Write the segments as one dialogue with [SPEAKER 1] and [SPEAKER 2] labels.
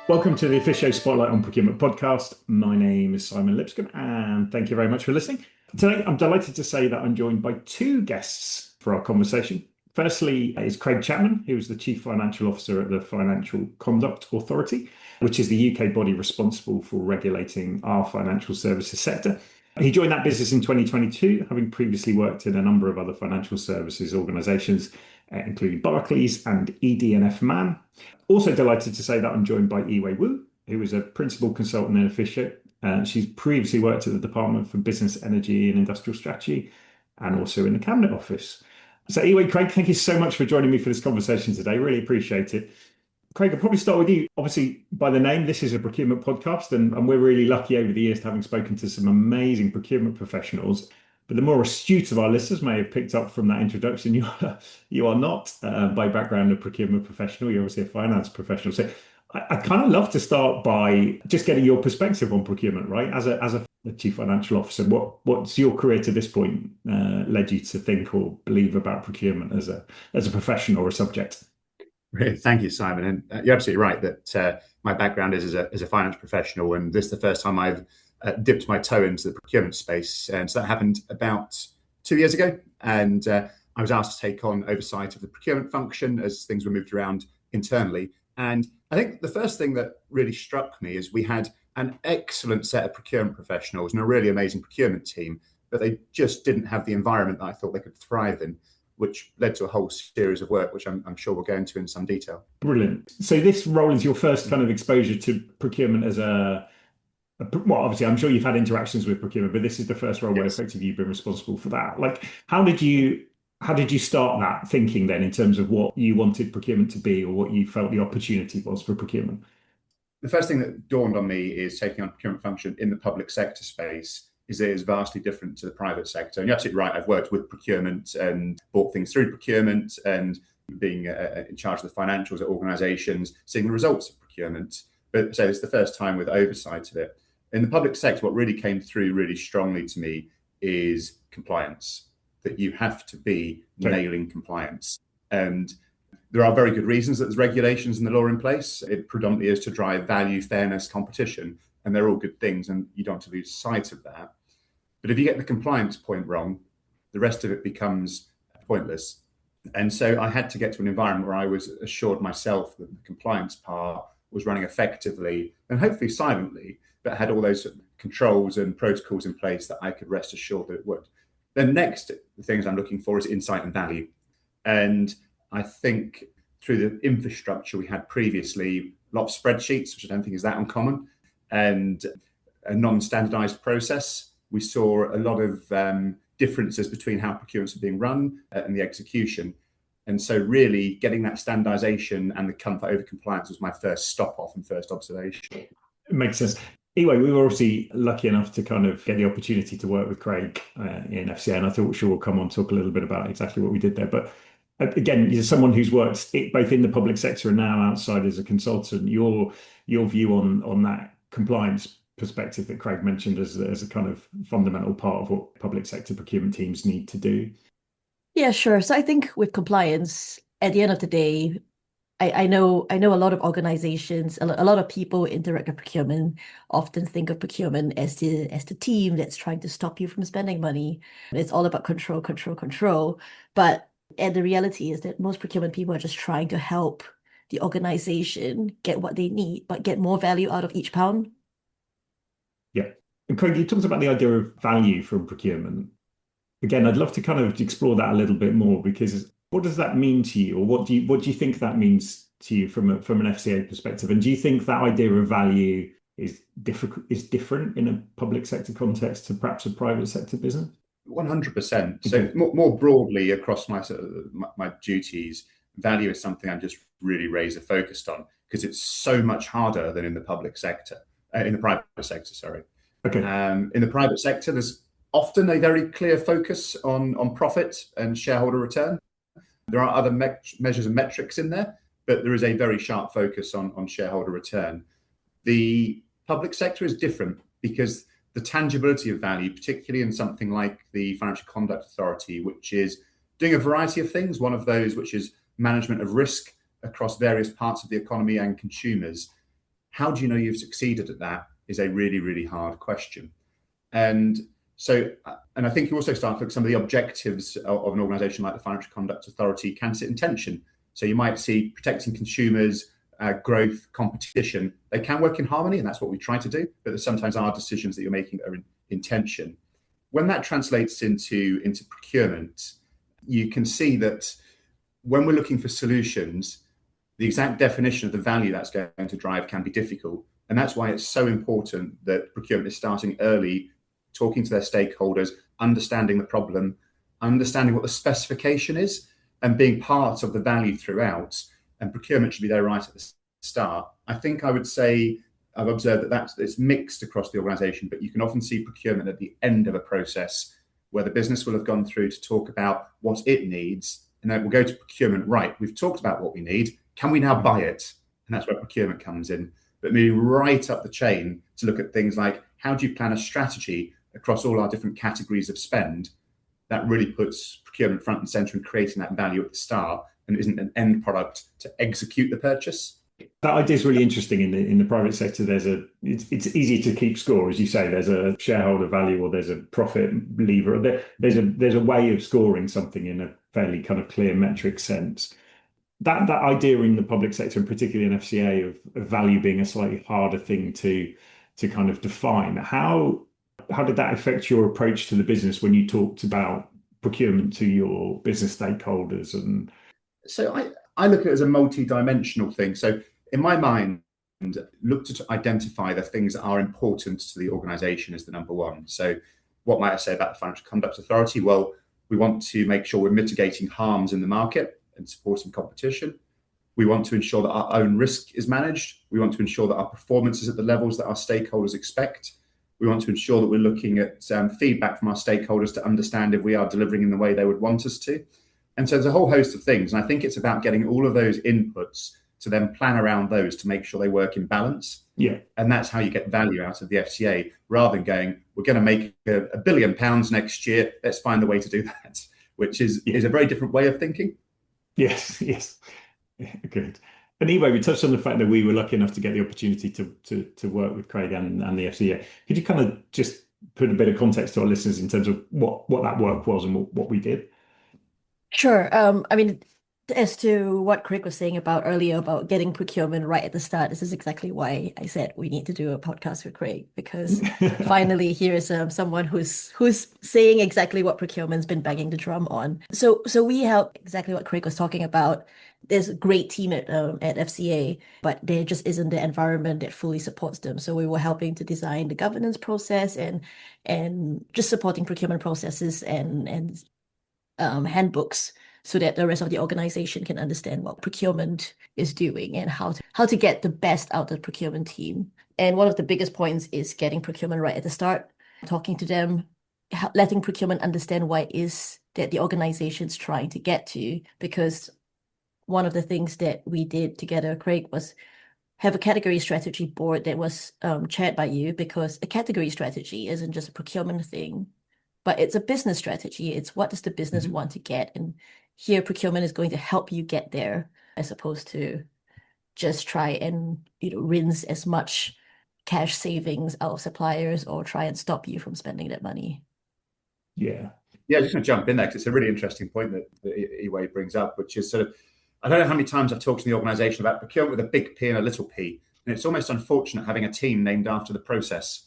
[SPEAKER 1] Welcome to the Efficio Spotlight on Procurement podcast. My name is Simon Lipscomb, and thank you very much for listening. Today, I'm delighted to say that I'm joined by two guests for our conversation. Firstly is Craig Chapman, who is the Chief Financial Officer at the Financial Conduct Authority, which is the UK body responsible for regulating our financial services sector. He joined that business in 2022, having previously worked in a number of other financial services organisations, including Barclays and ED&F Man. Also delighted to say that I'm joined by Yehui Wu, who is a principal consultant in Efficio. She's previously worked at the Department for Business, Energy and Industrial Strategy and also in the Cabinet Office. So Yehui, Craig, thank you so much for joining me for this conversation today. Really appreciate it. Craig, I'll probably start with you. Obviously, by the name, this is a procurement podcast, and we're really lucky over the years to having spoken to some amazing procurement professionals. But the more astute of our listeners may have picked up from that introduction, you are not, by background, a procurement professional. You're obviously a finance professional. So I kind of love to start by just getting your perspective on procurement, right? As a chief financial officer, what's your career to this point led you to think or believe about procurement as a profession or a subject?
[SPEAKER 2] Great. Thank you, Simon. And you're absolutely right that my background is as a finance professional, and this is the first time I've dipped my toe into the procurement space. And so that happened about 2 years ago. And I was asked to take on oversight of the procurement function as things were moved around internally. And I think the first thing that really struck me is we had an excellent set of procurement professionals and a really amazing procurement team, but they just didn't have the environment that I thought they could thrive in, which led to a whole series of work, which I'm sure we'll go into in some detail.
[SPEAKER 1] Brilliant. So this role is your first kind of exposure to procurement as well, obviously, I'm sure you've had interactions with procurement, but this is the first role where effectively you've been responsible for that. Like, how did you start that thinking then in terms of what you wanted procurement to be or what you felt the opportunity was for procurement?
[SPEAKER 2] The first thing that dawned on me is taking on procurement function in the public sector space is that it is vastly different to the private sector. And you're absolutely right. I've worked with procurement and bought things through procurement and being in charge of the financials at organisations, seeing the results of procurement. But so it's the first time with oversight of it. In the public sector, what really came through really strongly to me is compliance, that you have to be nailing compliance. And there are very good reasons that there's regulations and the law in place. It predominantly is to drive value, fairness, competition, and they're all good things, and you don't want to lose sight of that. But if you get the compliance point wrong, the rest of it becomes pointless. And so I had to get to an environment where I was assured myself that the compliance part was running effectively and hopefully silently, but had all those controls and protocols in place that I could rest assured that it would. Then next, the things I'm looking for is insight and value. And I think through the infrastructure we had previously, a lot of spreadsheets, which I don't think is that uncommon, and a non-standardized process, we saw a lot of differences between how procurements are being run and the execution. And so really getting that standardization and the comfort over compliance was my first stop off and first observation.
[SPEAKER 1] It makes sense. Anyway, we were obviously lucky enough to kind of get the opportunity to work with Craig in FCA, and I thought sure we'll come on and talk a little bit about exactly what we did there. But again, you're someone who's worked both in the public sector and now outside as a consultant. Your view on that compliance perspective that Craig mentioned as a kind of fundamental part of what public sector procurement teams need to do.
[SPEAKER 3] Yeah, sure. So I think with compliance, at the end of the day, I know a lot of organizations, a lot of people interact with procurement, often think of procurement as the team that's trying to stop you from spending money. It's all about control, control, control. But the reality is that most procurement people are just trying to help the organization get what they need, but get more value out of each pound.
[SPEAKER 1] Yeah. And Craig, you talked about the idea of value from procurement. Again, I'd love to kind of explore that a little bit more, because what does that mean to you, or what do you think that means to you from an FCA perspective? And do you think that idea of value is different in a public sector context to perhaps a private sector business?
[SPEAKER 2] 100%. So more broadly across my duties, value is something I'm just really razor focused on, because it's so much harder than in the public sector, in the private sector, sorry.
[SPEAKER 1] Okay.
[SPEAKER 2] In the private sector, there's often a very clear focus on profit and shareholder return. There are other measures and metrics in there, but there is a very sharp focus on shareholder return. The public sector is different because the tangibility of value, particularly in something like the Financial Conduct Authority, which is doing a variety of things, one of those which is management of risk across various parts of the economy and consumers, how do you know you've succeeded at that is a really, really hard question. And so, and I think you also start to look at some of the objectives of an organisation like the Financial Conduct Authority can sit in tension. So you might see protecting consumers, growth, competition. They can work in harmony, and that's what we try to do. But there sometimes are decisions that you're making that are in tension. When that translates into procurement, you can see that when we're looking for solutions, the exact definition of the value that's going to drive can be difficult. And that's why it's so important that procurement is starting early, talking to their stakeholders, understanding the problem, understanding what the specification is, and being part of the value throughout. And procurement should be there right at the start. I think I would say I've observed that it's mixed across the organisation, but you can often see procurement at the end of a process where the business will have gone through to talk about what it needs, and then we'll go to procurement. Right, we've talked about what we need. Can we now buy it? And that's where procurement comes in. But moving right up the chain to look at things like how do you plan a strategy across all our different categories of spend, that really puts procurement front and centre in creating that value at the start and isn't an end product to execute the purchase.
[SPEAKER 1] That idea is really interesting. In the private sector, it's easy to keep score, as you say. There's a shareholder value or there's a profit lever. There's a way of scoring something in a fairly kind of clear metric sense. That idea in the public sector, and particularly in FCA, of value being a slightly harder thing to kind of define. How did that affect your approach to the business when you talked about procurement to your business stakeholders? And
[SPEAKER 2] so I look at it as a multi-dimensional thing. So in my mind, look to identify the things that are important to the organisation as the number one. So what might I say about the Financial Conduct Authority? Well, we want to make sure we're mitigating harms in the market and supporting competition. We want to ensure that our own risk is managed. We want to ensure that our performance is at the levels that our stakeholders expect. We want to ensure that we're looking at feedback from our stakeholders to understand if we are delivering in the way they would want us to. And so there's a whole host of things. And I think it's about getting all of those inputs to then plan around those to make sure they work in balance.
[SPEAKER 1] Yeah.
[SPEAKER 2] And that's how you get value out of the FCA, rather than going, we're going to make £1 billion next year. Let's find a way to do that, which is a very different way of thinking.
[SPEAKER 1] Yes. Yeah, good. And anyway, we touched on the fact that we were lucky enough to get the opportunity to work with Craig and the FCA. Could you kind of just put a bit of context to our listeners in terms of what that work was and what we did?
[SPEAKER 3] Sure. I mean, as to what Craig was saying about earlier about getting procurement right at the start, this is exactly why I said we need to do a podcast with Craig, because finally here is someone who's saying exactly what procurement's been banging the drum on. So we help exactly what Craig was talking about. There's a great team at FCA, but there just isn't the environment that fully supports them. So we were helping to design the governance process and just supporting procurement processes and handbooks, so that the rest of the organization can understand what procurement is doing and how to get the best out of the procurement team. And one of the biggest points is getting procurement right at the start, talking to them, letting procurement understand why it is that the organization's trying to get to. Because one of the things that we did together, Craig, was have a category strategy board that was chaired by you, because a category strategy isn't just a procurement thing, but it's a business strategy. It's what does the business want to get? And here procurement is going to help you get there, as opposed to just try and rinse as much cash savings out of suppliers or try and stop you from spending that money.
[SPEAKER 2] Yeah, I'm just going to jump in there because it's a really interesting point that Yehui brings up, which is sort of, I don't know how many times I've talked to the organisation about procurement with a big P and a little p. And it's almost unfortunate having a team named after the process,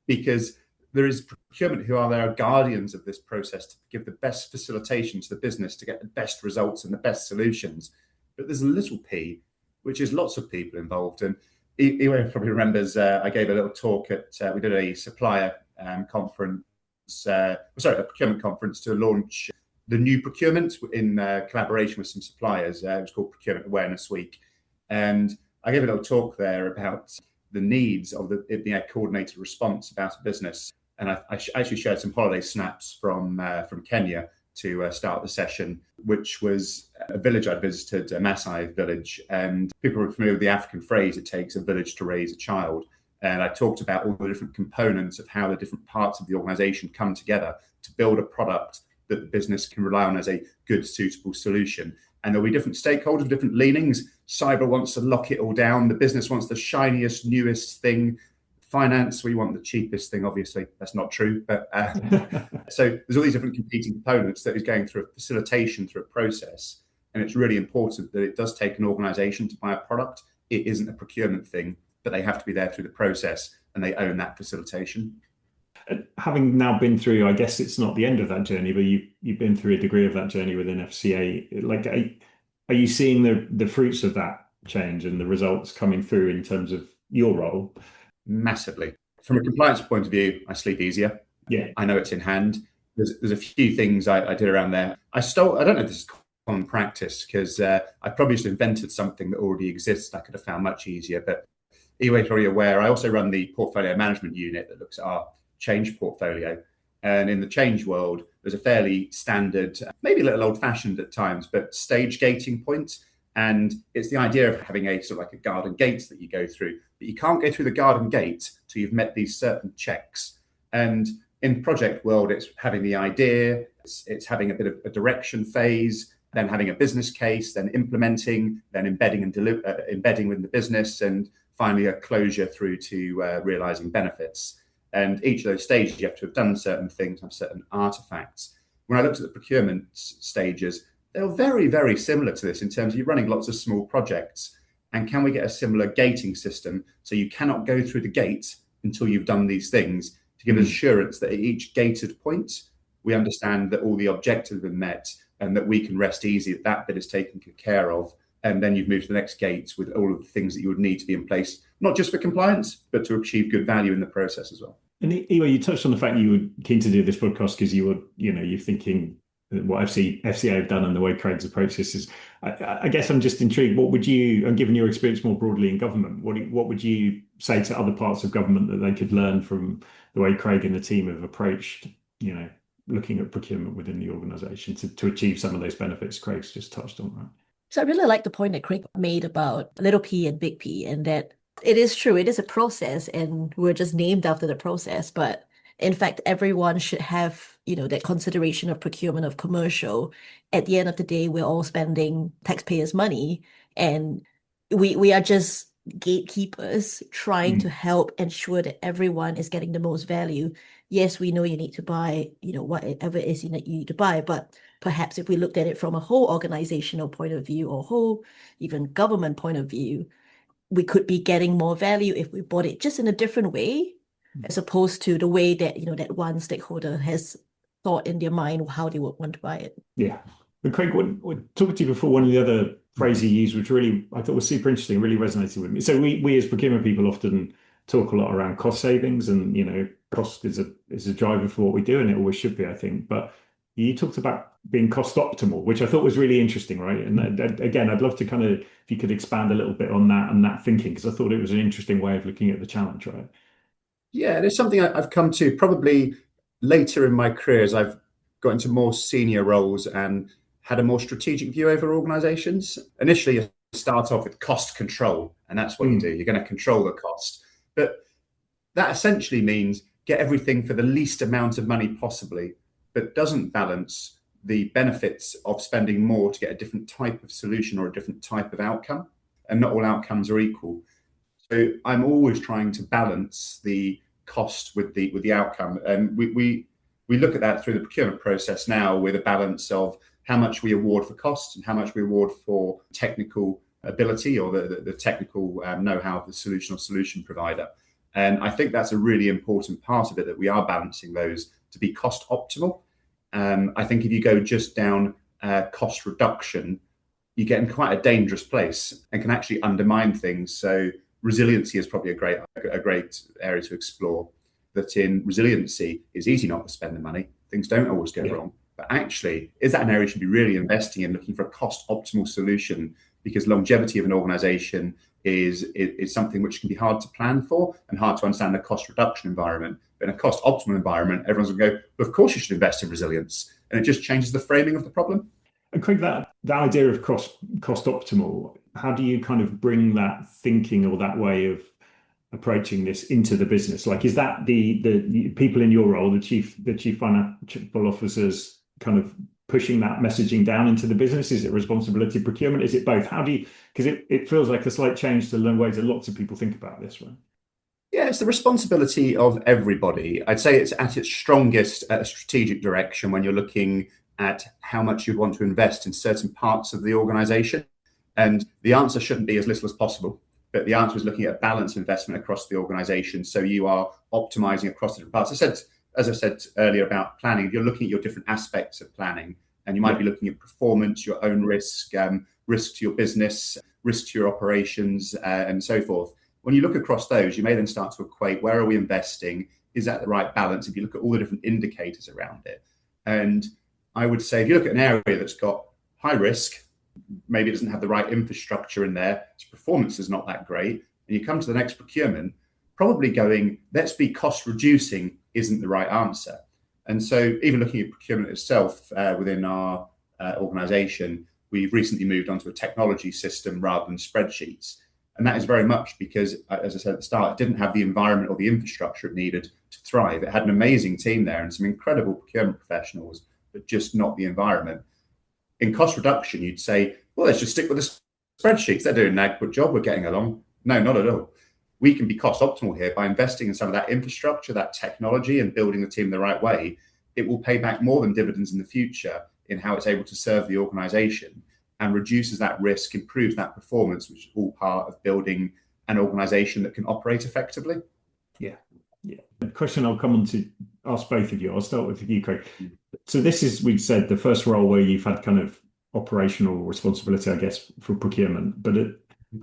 [SPEAKER 2] because there is procurement who are there guardians of this process to give the best facilitation to the business to get the best results and the best solutions. But there's a little p, which is lots of people involved. And Yehui probably remembers I gave a little talk at, we did a supplier conference, a procurement conference to launch the new procurement in collaboration with some suppliers. It was called Procurement Awareness Week. And I gave a little talk there about the needs of the coordinated response about a business. And I actually shared some holiday snaps from Kenya to start the session, which was a village I'd visited, a Maasai village. And people are familiar with the African phrase, it takes a village to raise a child. And I talked about all the different components of how the different parts of the organisation come together to build a product that the business can rely on as a good, suitable solution. and there'll be different stakeholders, different leanings. Cyber wants to lock it all down. The business wants the shiniest, newest thing. Finance, we want the cheapest thing, obviously. That's not true. But so there's all these different competing components that is going through a facilitation, through a process. And it's really important that it does take an organisation to buy a product. It isn't a procurement thing, but they have to be there through the process and they own that facilitation.
[SPEAKER 1] Having now been through, I guess it's not the end of that journey, but you've been through a degree of that journey within FCA. Like, are you seeing the fruits of that change and the results coming through in terms of your role?
[SPEAKER 2] Massively. From a compliance point of view, I sleep easier.
[SPEAKER 1] Yeah,
[SPEAKER 2] I know it's in hand. There's a few things I did around there. I don't know if this is common practice, because I probably just invented something that already exists I could have found much easier. But Yehui is probably aware, I also run the portfolio management unit that looks at our change portfolio. And in the change world, there's a fairly standard, maybe a little old-fashioned at times, but stage gating point. And it's the idea of having a sort of like a garden gate that you go through, but you can't go through the garden gate till you've met these certain checks. And in project world, it's having the idea, it's having a bit of a direction phase, then having a business case, then implementing, then embedding and embedding with the business, and finally a closure through to realizing benefits. And each of those stages, you have to have done certain things, have certain artifacts. When I looked at the procurement stages, they're very, very similar to this in terms of you're running lots of small projects. And can we get a similar gating system so you cannot go through the gate until you've done these things, to give assurance that at each gated point, we understand that all the objectives have been met and that we can rest easy that that bit is taken care of. And then you've moved to the next gate with all of the things that you would need to be in place, not just for compliance, but to achieve good value in the process as well.
[SPEAKER 1] And Yehui, you touched on the fact that you were keen to do this podcast because you're thinking what FCA have done and the way Craig's approached this is, I guess I'm just intrigued. What would you, and given your experience more broadly in government, what would you say to other parts of government that they could learn from the way Craig and the team have approached, looking at procurement within the organisation to achieve some of those benefits Craig's just touched on, right?
[SPEAKER 3] So I really like the point that Craig made about little p and big P, and that it is true, it is a process, and we're just named after the process. But in fact, everyone should have, that consideration of procurement, of commercial. At the end of the day, we're all spending taxpayers' money, and we are just gatekeepers trying to help ensure that everyone is getting the most value. Yes, we know you need to buy, whatever it is you need to buy, but perhaps if we looked at it from a whole organizational point of view or whole even government point of view, we could be getting more value if we bought it just in a different way, as opposed to the way that, that one stakeholder has thought in their mind how they would want to buy it.
[SPEAKER 1] Yeah. But Craig, what talking to you before, one of the other phrases you used, which really I thought was super interesting, really resonated with me. So we as procurement people often talk a lot around cost savings, and cost is a driver for what we do, and it always should be, I think. But you talked about being cost optimal, which I thought was really interesting, right? And again, I'd love to kind of, if you could expand a little bit on that and that thinking, because I thought it was an interesting way of looking at the challenge, right?
[SPEAKER 2] Yeah, it's something I've come to probably later in my career as I've got into more senior roles and had a more strategic view over organizations. Initially, you start off with cost control, and that's what you do. You're going to control the cost. But that essentially means get everything for the least amount of money possibly, but doesn't balance the benefits of spending more to get a different type of solution or a different type of outcome. And not all outcomes are equal. So I'm always trying to balance the cost with the outcome. And we look at that through the procurement process now with a balance of how much we award for cost and how much we award for technical ability or the technical know-how of the solution or solution provider. And I think that's a really important part of it, that we are balancing those to be cost optimal. I think if you go just down cost reduction, you get in quite a dangerous place and can actually undermine things. So resiliency is probably a great area to explore. That in resiliency, it's easy not to spend the money. Things don't always go wrong. But actually, is that an area you should be really investing in, looking for a cost optimal solution? Because longevity of an organization is something which can be hard to plan for and hard to understand in a cost reduction environment. But in a cost optimal environment, everyone's going to go, well, of course you should invest in resilience. And it just changes the framing of the problem.
[SPEAKER 1] And Craig, that idea of cost optimal, how do you kind of bring that thinking or that way of approaching this into the business? Like, is that the people in your role, the chief financial officers, kind of pushing that messaging down into the business? Is it responsibility of procurement? Is it both? How do you, because it feels like a slight change to the ways that lots of people think about this, right?
[SPEAKER 2] Yeah, it's the responsibility of everybody. I'd say it's at its strongest at a strategic direction when you're looking at how much you want to invest in certain parts of the organisation. And the answer shouldn't be as little as possible, but the answer is looking at balanced investment across the organisation. So you are optimising across the different parts. As I said earlier about planning, if you're looking at your different aspects of planning, and you might be looking at performance, your own risk, risk to your business, risk to your operations, and so forth. When you look across those, you may then start to equate, where are we investing? Is that the right balance? If you look at all the different indicators around it. And I would say, if you look at an area that's got high risk, maybe it doesn't have the right infrastructure in there, its performance is not that great, and you come to the next procurement, probably going, let's be cost reducing isn't the right answer. And so even looking at procurement itself within our organisation, we've recently moved onto a technology system rather than spreadsheets. And that is very much because, as I said at the start, it didn't have the environment or the infrastructure it needed to thrive. It had an amazing team there and some incredible procurement professionals, but just not the environment. In cost reduction, you'd say, well, let's just stick with the spreadsheets. They're doing an adequate job. We're getting along. No, not at all. We can be cost optimal here by investing in some of that infrastructure, that technology, and building the team the right way. It will pay back more than dividends in the future in how it's able to serve the organisation and reduces that risk, improves that performance, which is all part of building an organisation that can operate effectively.
[SPEAKER 1] Yeah. The question I'll come on to ask both of you. I'll start with you, Craig. So this is, we've said, the first role where you've had kind of operational responsibility, I guess, for procurement. But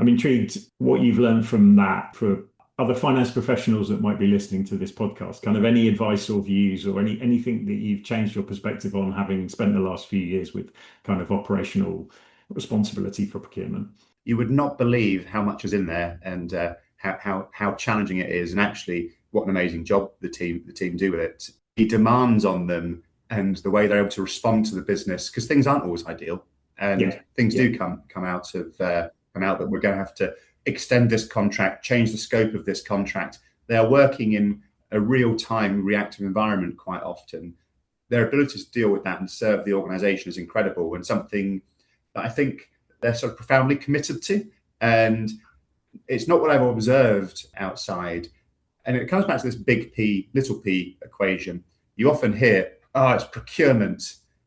[SPEAKER 1] I'm intrigued what you've learned from that for other finance professionals that might be listening to this podcast. Kind of any advice or views or anything that you've changed your perspective on, having spent the last few years with kind of operational responsibility for procurement.
[SPEAKER 2] You would not believe how much is in there and how challenging it is, and actually what an amazing job the team do with it. The demands on them and the way they're able to respond to the business, because things aren't always ideal, and things do come out that we're going to have to extend this contract, change the scope of this contract. They are working in a real-time reactive environment quite often. Their ability to deal with that and serve the organisation is incredible, and something that I think they're sort of profoundly committed to. And it's not what I've observed outside. And it comes back to this big P, little p equation. You often hear, it's procurement.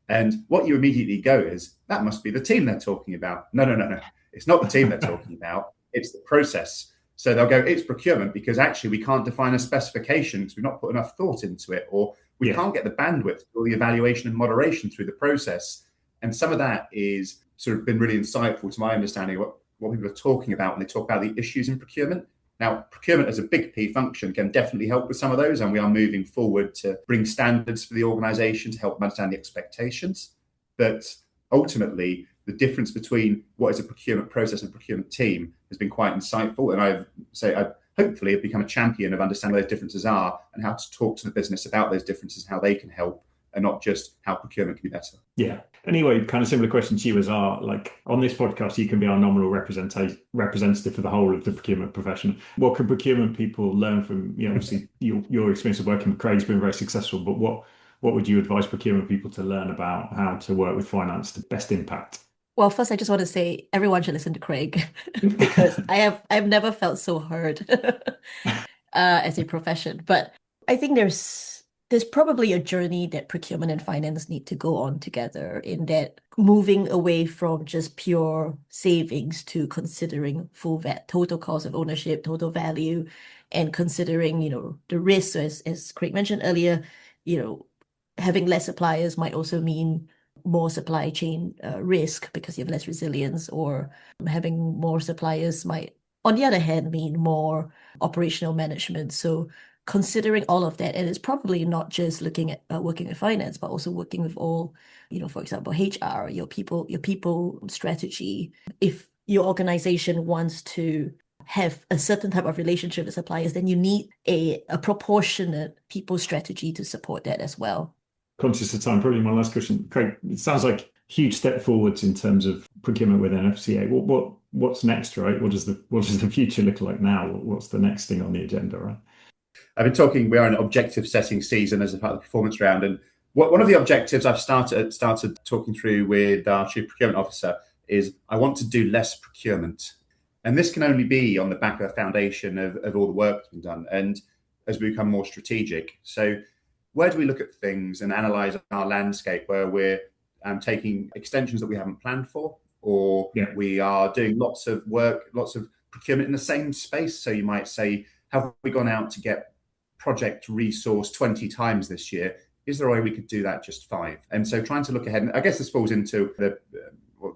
[SPEAKER 2] And what you immediately go is, that must be the team they're talking about. No. It's not the team they're talking about. It's the process. So they'll go, it's procurement because actually we can't define a specification because we've not put enough thought into it, or we can't get the bandwidth or the evaluation and moderation through the process. And some of that is sort of been really insightful to my understanding of what people are talking about when they talk about the issues in procurement. Now, procurement as a big P function can definitely help with some of those, and we are moving forward to bring standards for the organisation to help them understand the expectations. But ultimately, the difference between what is a procurement process and procurement team has been quite insightful. And I've hopefully have become a champion of understanding what those differences are and how to talk to the business about those differences, how they can help, and not just how procurement can be better.
[SPEAKER 1] Yeah. Anyway, kind of similar question to you as like on this podcast, you can be our nominal representative for the whole of the procurement profession. What can procurement people learn from, obviously your experience of working with Craig's been very successful, but what would you advise procurement people to learn about how to work with finance to best impact?
[SPEAKER 3] Well, first, I just want to say everyone should listen to Craig because I've never felt so heard as a profession. But I think there's probably a journey that procurement and finance need to go on together, in that moving away from just pure savings to considering total cost of ownership, total value, and considering, the risks. So as Craig mentioned earlier, having less suppliers might also mean more supply chain risk because you have less resilience, or having more suppliers might, on the other hand, mean more operational management. So considering all of that, and it's probably not just looking at working with finance, but also working with all, for example, HR, your people strategy. If your organization wants to have a certain type of relationship with suppliers, then you need a proportionate people strategy to support that as well.
[SPEAKER 1] Conscious of time, probably my last question, Craig. It sounds like a huge step forwards in terms of procurement within FCA. What's next, right? What does the future look like now? What's the next thing on the agenda, right?
[SPEAKER 2] I've been talking. We are in an objective setting season as a part of the performance round, and One of the objectives I've started talking through with our Chief Procurement Officer is I want to do less procurement. And this can only be on the back of a foundation of all the work that's been done and as we become more strategic. So where do we look at things and analyse our landscape where we're taking extensions that we haven't planned for, or we are doing lots of work, lots of procurement in the same space? So you might say, have we gone out to get project resource 20 times this year? Is there a way we could do that just 5? And so trying to look ahead, and I guess this falls into what the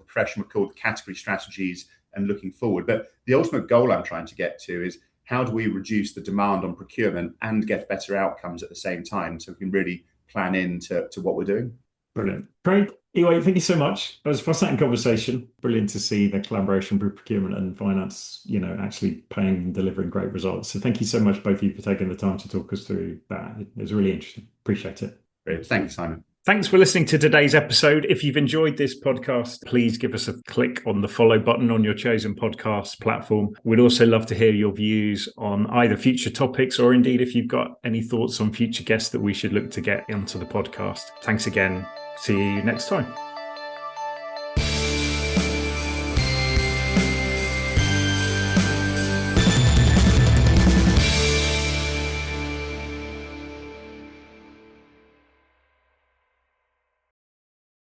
[SPEAKER 2] profession would call the category strategies and looking forward. But the ultimate goal I'm trying to get to is how do we reduce the demand on procurement and get better outcomes at the same time so we can really plan into what we're doing.
[SPEAKER 1] Brilliant. Craig, Yehui, thank you so much. It was a fascinating conversation. Brilliant to see the collaboration with procurement and finance, actually paying and delivering great results. So thank you so much, both of you, for taking the time to talk us through that. It was really interesting. Appreciate it.
[SPEAKER 2] Great. Thank you, Simon.
[SPEAKER 1] Thanks for listening to today's episode. If you've enjoyed this podcast, please give us a click on the follow button on your chosen podcast platform. We'd also love to hear your views on either future topics or indeed if you've got any thoughts on future guests that we should look to get onto the podcast. Thanks again. See you next time.